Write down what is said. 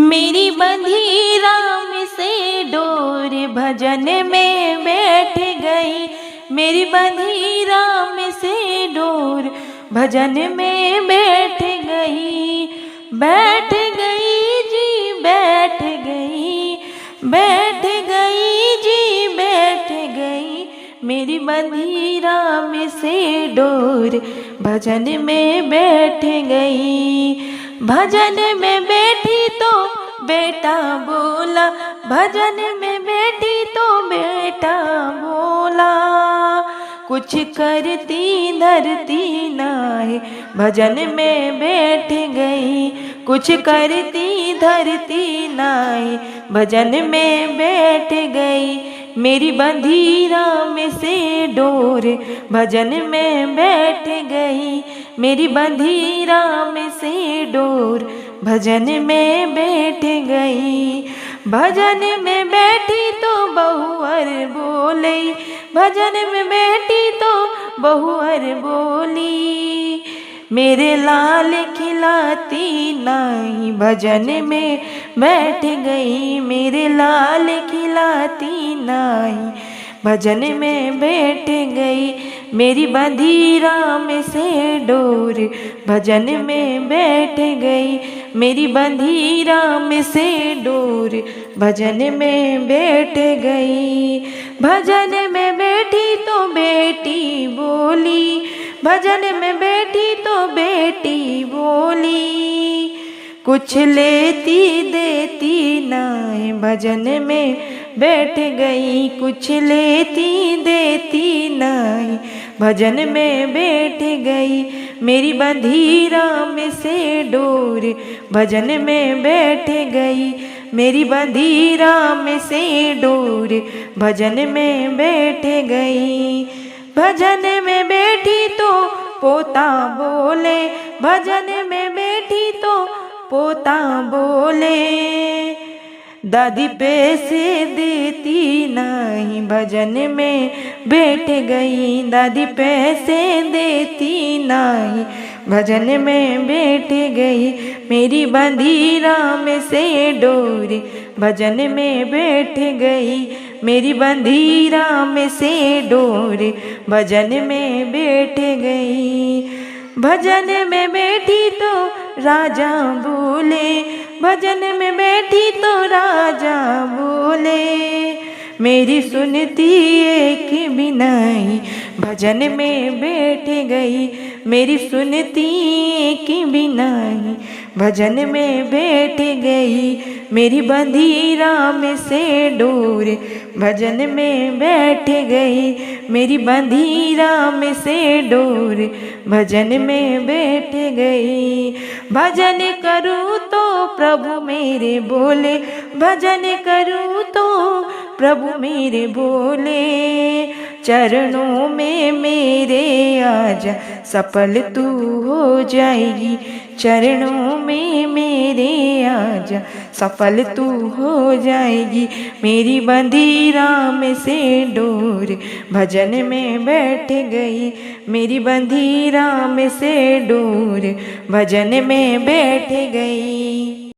मेरी बंधी राम से डोर भजन में बैठ गई। मेरी बंधी राम से डोर भजन में बैठ गई। बैठ गई जी बैठ गई, बैठ गई जी बैठ गई। मेरी बंधी राम से डोर भजन में बैठ गई। भजन में बैठी तो बेटा बोला, भजन में बैठी तो बेटा बोला। कुछ करती धरती नाहे भजन में बैठ गई। कुछ करती धरती नाहे भजन में बैठ गई। मेरी बंधी राम से डोर भजन में बैठ गई। मेरी बंधी राम से डोर भजन में बैठ गई। भजन में बैठी तो बहुअर बोली, भजन में बैठी तो बहुअर बोली। मेरे लाल खिलाती नाई भजन में बैठ गई। मेरे लाल खिलाती नाई भजन में बैठ गई। मेरी बंधी राम से डोर भजन में बैठ गई। मेरी बंधी राम से डोर भजन में बैठ गई। भजन में बैठी तो बेटी बोली, भजन में बैठी तो बेटी बोली। कुछ लेती देती नाय भजन में बैठ गई। कुछ लेती देती नाय भजन में बैठ गई। मेरी बंधी राम से डोर भजन में बैठ गई। मेरी बंधी राम से डोर भजन में बैठ गई। भजन में बैठी तो पोता बोले, भजन में बैठी तो पोता बोले। दादी पैसे देती नहीं भजन में बैठ गई। दादी पैसे देती नहीं भजन में बैठ गई। मेरी बंधी राम से डोर भजन में बैठ गई। मेरी बंधी राम से डोर भजन में बैठ गई। भजन में बैठी तो राजा बोले, भजन में बैठी तो राजा बोले। मेरी सुनती एक भी नहीं भजन में बैठ गई। मेरी सुनती एक भी नहीं भजन में बैठ गई। मेरी बंधी राम से डोर भजन में बैठ गई। मेरी बंधी राम से डोर भजन में बैठ गई। भजन करूँ तो प्रभु मेरे बोले, भजन करूँ तो प्रभु मेरे बोले। चरणों में मेरे आजा सफल तू हो जाएगी। चरणों में मेरे आजा सफल तू हो जाएगी। मेरी बंधी राम से डोर भजन में बैठ गई। मेरी बंधी राम से डोर भजन में बैठ गई।